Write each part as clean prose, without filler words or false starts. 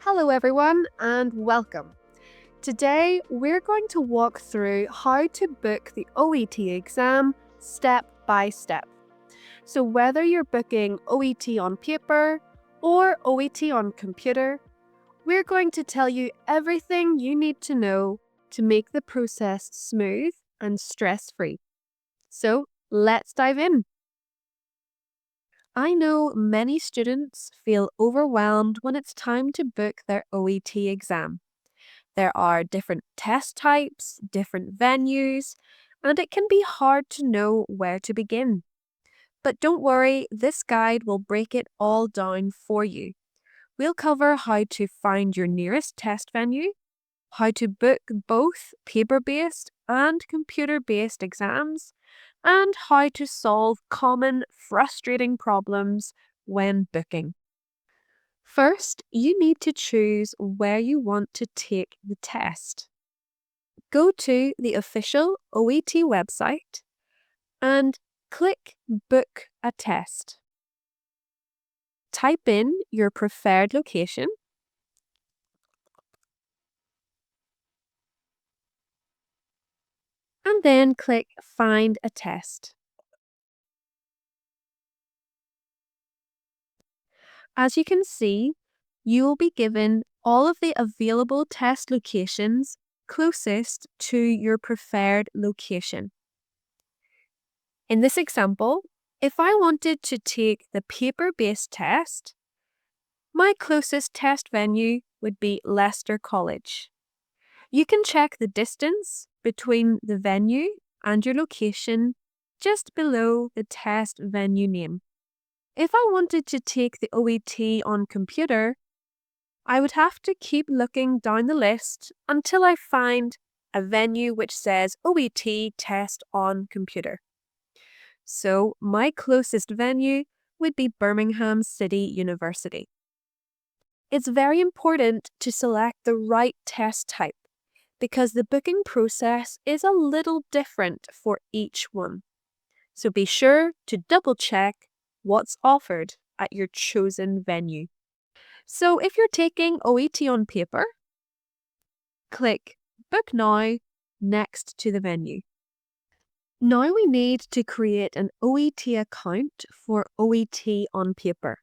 Hello everyone and welcome. Today we're going to walk through how to book the OET exam step by step. So whether you're booking OET on paper or OET on computer, we're going to tell you everything you need to know to make the process smooth and stress-free. So let's dive in. I know many students feel overwhelmed when it's time to book their OET exam. There are different test types, different venues, and it can be hard to know where to begin. But don't worry, this guide will break it all down for you. We'll cover how to find your nearest test venue, how to book both paper-based and computer-based exams, and how to solve common frustrating problems when booking. First, you need to choose where you want to take the test. Go to the official OET website and click Book a Test. Type in your preferred location and then click Find a Test. As you can see, you will be given all of the available test locations closest to your preferred location. In this example, if I wanted to take the paper-based test, my closest test venue would be Leicester College. You can check the distance between the venue and your location just below the test venue name. If I wanted to take the OET on computer, I would have to keep looking down the list until I find a venue which says OET test on computer. So my closest venue would be Birmingham City University. It's very important to select the right test type because the booking process is a little different for each one. So be sure to double check what's offered at your chosen venue. So if you're taking OET on paper, click Book Now next to the venue. Now we need to create an OET account for OET on paper.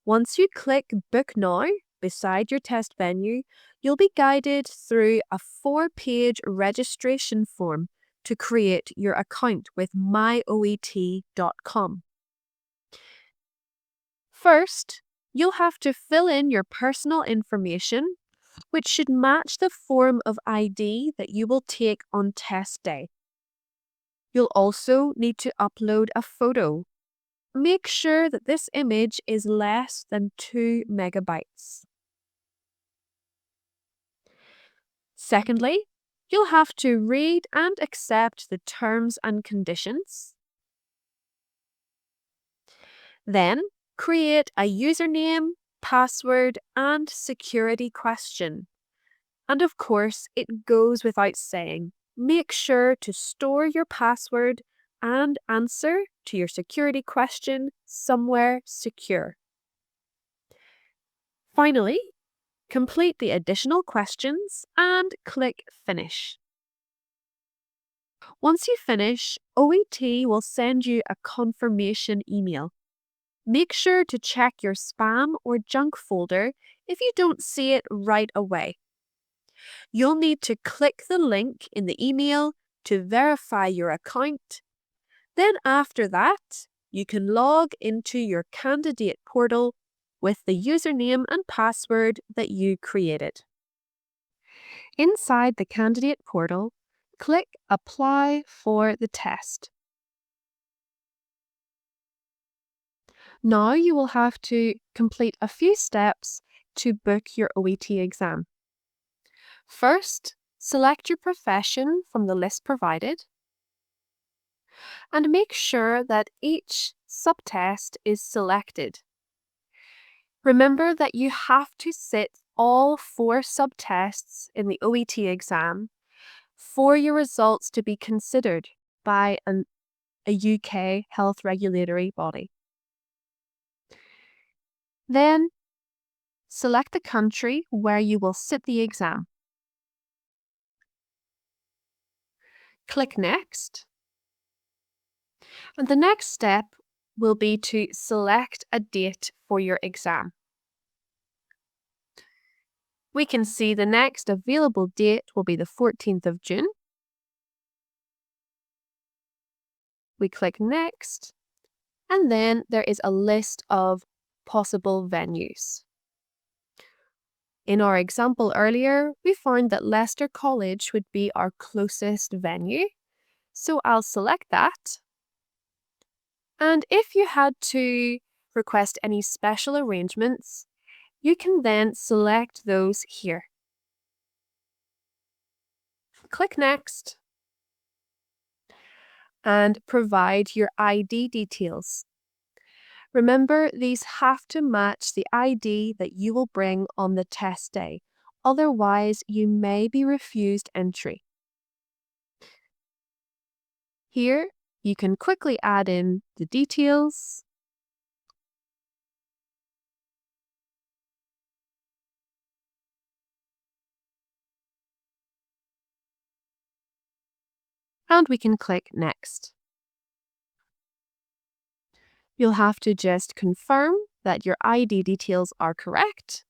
Once you click Book Now beside your test venue, you'll be guided through a 4-page registration form to create your account with myoet.com. First, you'll have to fill in your personal information, which should match the form of ID that you will take on test day. You'll also need to upload a photo. Make sure that this image is less than 2 megabytes. Secondly, you'll have to read and accept the terms and conditions. Then, create a username, password, and security question. And of course, it goes without saying, make sure to store your password and answer to your security question somewhere secure. Finally, complete the additional questions and click Finish. Once you finish, OET will send you a confirmation email. Make sure to check your spam or junk folder if you don't see it right away. You'll need to click the link in the email to verify your account. Then after that, you can log into your candidate portal with the username and password that you created. Inside the candidate portal, click Apply for the test. Now you will have to complete a few steps to book your OET exam. First, select your profession from the list provided and make sure that each subtest is selected. Remember that you have to sit all 4 subtests in the OET exam for your results to be considered by a UK health regulatory body. Then, select the country where you will sit the exam. Click Next. And the next step will be to select a date for your exam. We can see the next available date will be the 14th of June. We click Next, and then there is a list of possible venues. In our example earlier, we found that Leicester College would be our closest venue, so I'll select that. And if you had to request any special arrangements, you can then select those here. Click Next and provide your ID details. Remember, these have to match the ID that you will bring on the test day. Otherwise, you may be refused entry. Here, you can quickly add in the details. And we can click Next. You'll have to just confirm that your ID details are correct.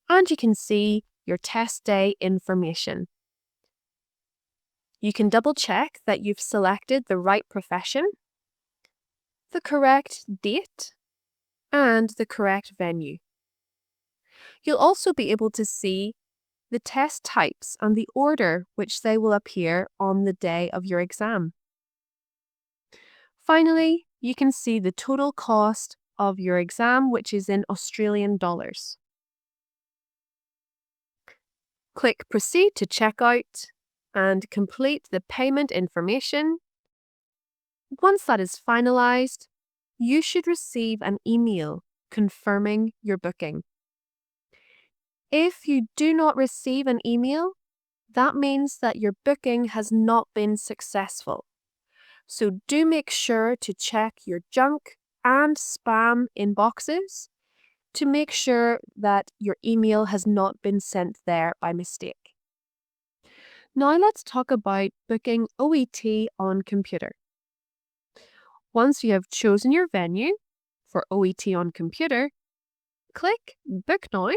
And you can see your test day information. You can double check that you've selected the right profession, the correct date, and the correct venue. You'll also be able to see the test types and the order which they will appear on the day of your exam. Finally, you can see the total cost of your exam, which is in Australian dollars. Click Proceed to checkout and complete the payment information. Once that is finalized, you should receive an email confirming your booking. If you do not receive an email, that means that your booking has not been successful. So do make sure to check your junk and spam inboxes to make sure that your email has not been sent there by mistake. Now let's talk about booking OET on computer. Once you have chosen your venue for OET on computer, click Book Now,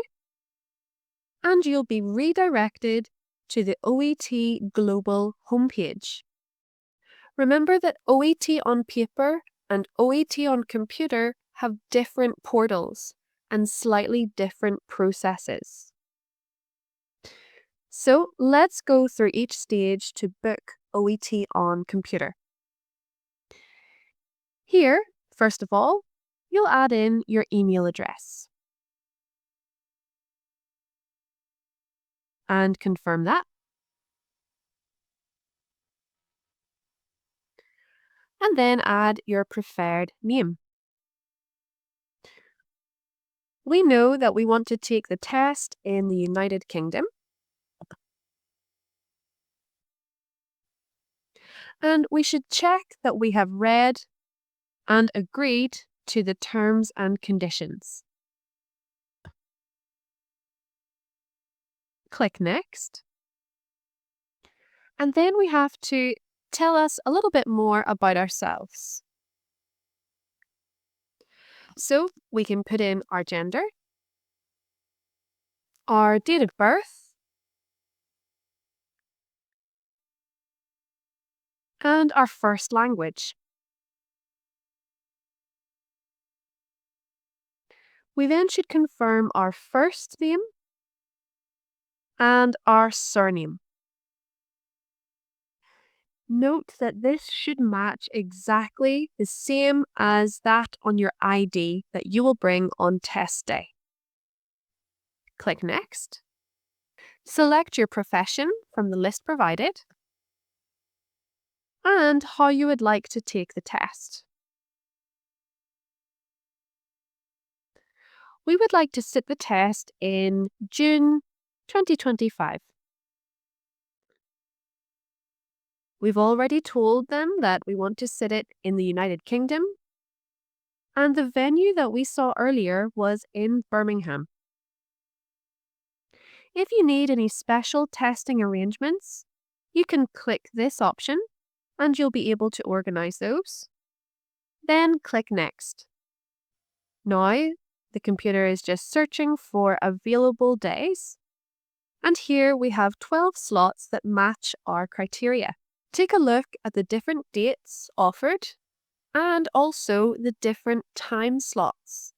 and you'll be redirected to the OET Global homepage. Remember that OET on paper and OET on computer have different portals and slightly different processes. So let's go through each stage to book OET on computer. Here, first of all, you'll add in your email address and confirm that. And then add your preferred name. We know that we want to take the test in the United Kingdom. And we should check that we have read and agreed to the terms and conditions. Click Next. And then we have to tell us a little bit more about ourselves. So we can put in our gender, our date of birth, and our first language. We then should confirm our first name and our surname. Note that this should match exactly the same as that on your ID that you will bring on test day. Click Next. Select your profession from the list provided and how you would like to take the test. We would like to sit the test in June 2025. We've already told them that we want to sit it in the United Kingdom, And the venue that we saw earlier was in Birmingham. If you need any special testing arrangements, you can click this option and you'll be able to organize those. Then click Next. Now, the computer is just searching for available days. And here we have 12 slots that match our criteria. Take a look at the different dates offered and also the different time slots.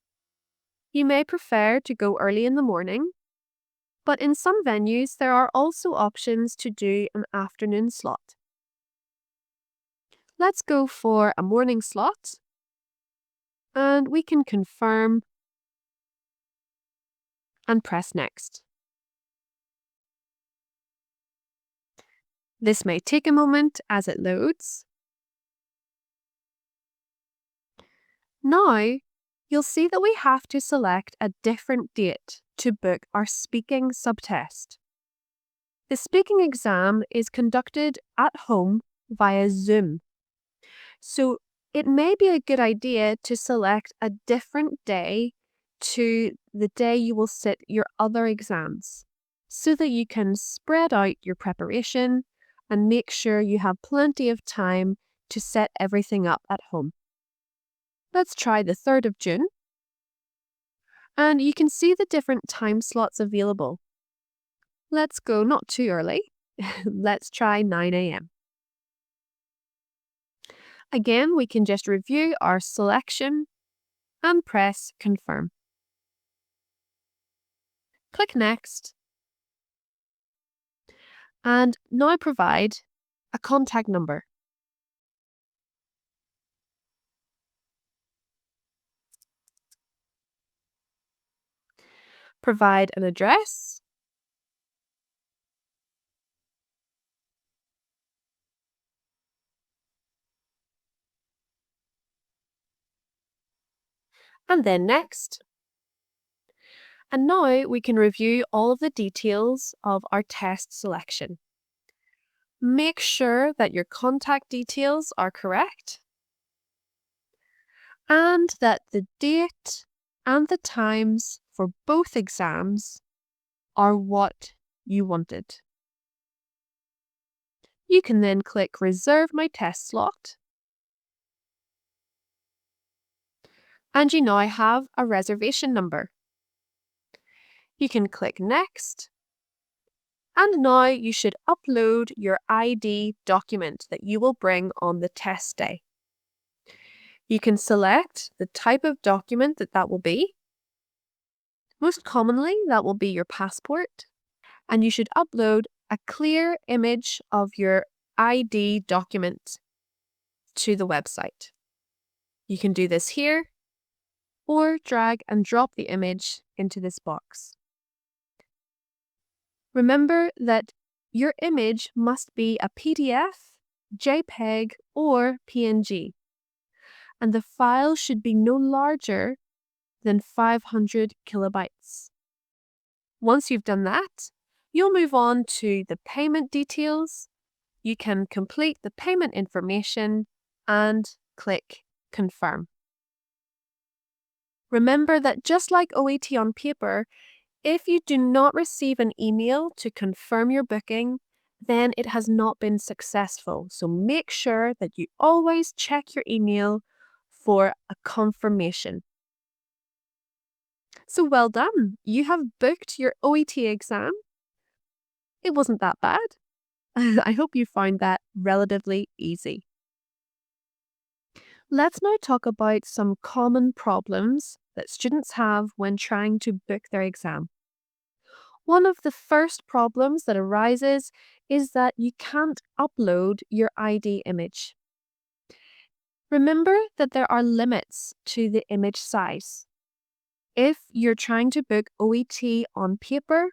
You may prefer to go early in the morning, but in some venues there are also options to do an afternoon slot. Let's go for a morning slot and we can confirm and press Next. This may take a moment as it loads. Now, you'll see that we have to select a different date to book our speaking subtest. The speaking exam is conducted at home via Zoom. So it may be a good idea to select a different day to the day you will sit your other exams so that you can spread out your preparation and make sure you have plenty of time to set everything up at home. Let's try the 3rd of June. And you can see the different time slots available. Let's go not too early. Let's try 9 a.m. Again, we can just review our selection and press Confirm. Click Next. And now provide a contact number. Provide an address. And then Next. And now we can review all of the details of our test selection. Make sure that your contact details are correct and that the date and the times for both exams are what you wanted. You can then click Reserve My Test Slot and you now have a reservation number. You can click Next and now you should upload your ID document that you will bring on the test day. You can select the type of document that will be. Most commonly, that will be your passport, and you should upload a clear image of your ID document to the website. You can do this here, or drag and drop the image into this box. Remember that your image must be a PDF, JPEG, or PNG, and the file should be no larger than 500 kilobytes. Once you've done that, you'll move on to the payment details. You can complete the payment information and click Confirm. Remember that just like OET on paper, if you do not receive an email to confirm your booking, then it has not been successful. So make sure that you always check your email for a confirmation. So well done, you have booked your OET exam. It wasn't that bad. I hope you found that relatively easy. Let's now talk about some common problems that students have when trying to book their exam. One of the first problems that arises is that you can't upload your ID image. Remember that there are limits to the image size. If you're trying to book OET on paper,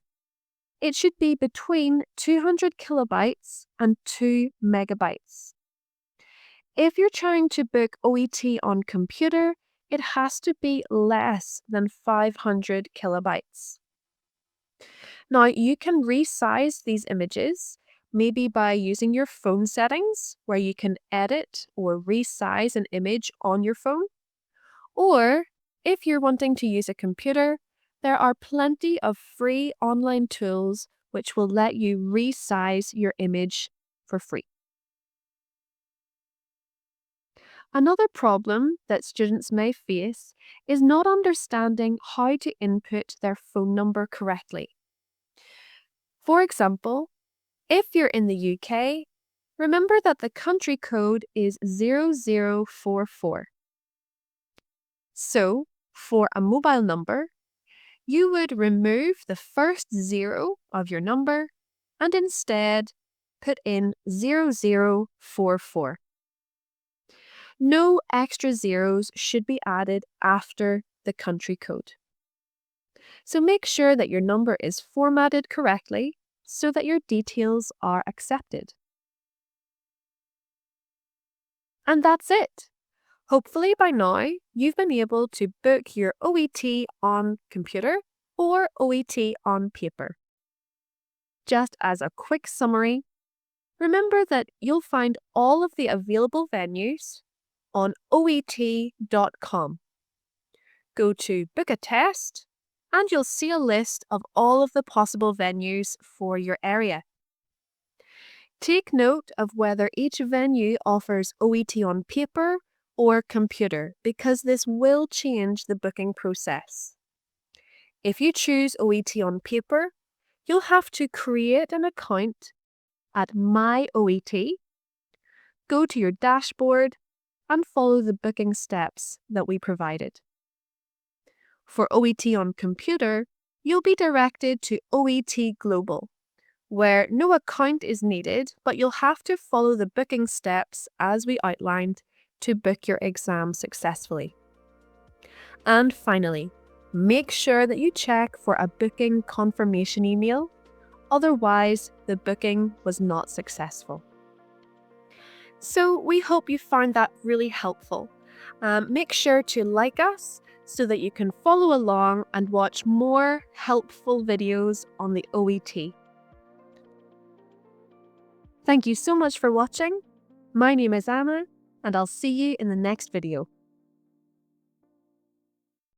it should be between 200 kilobytes and 2 megabytes. If you're trying to book OET on computer, it has to be less than 500 kilobytes. Now, you can resize these images, maybe by using your phone settings, where you can edit or resize an image on your phone, Or, if you're wanting to use a computer, there are plenty of free online tools which will let you resize your image for free. Another problem that students may face is not understanding how to input their phone number correctly. For example, if you're in the UK, remember that the country code is 0044. So, for a mobile number, you would remove the first 0 of your number and instead put in 0044. No extra zeros should be added after the country code. So make sure that your number is formatted correctly so that your details are accepted. And that's it. Hopefully by now, you've been able to book your OET on computer or OET on paper. Just as a quick summary, remember that you'll find all of the available venues on OET.com. Go to Book a Test and you'll see a list of all of the possible venues for your area. Take note of whether each venue offers OET on paper or computer because this will change the booking process. If you choose OET on paper, you'll have to create an account at My OET, go to your dashboard, and follow the booking steps that we provided. For OET on computer, you'll be directed to OET Global, where no account is needed, but you'll have to follow the booking steps as we outlined to book your exam successfully. And finally, make sure that you check for a booking confirmation email, otherwise the booking was not successful. So we hope you found that really helpful. Make sure to like us so that you can follow along and watch more helpful videos on the OET. Thank you so much for watching. My name is Anna, and I'll see you in the next video.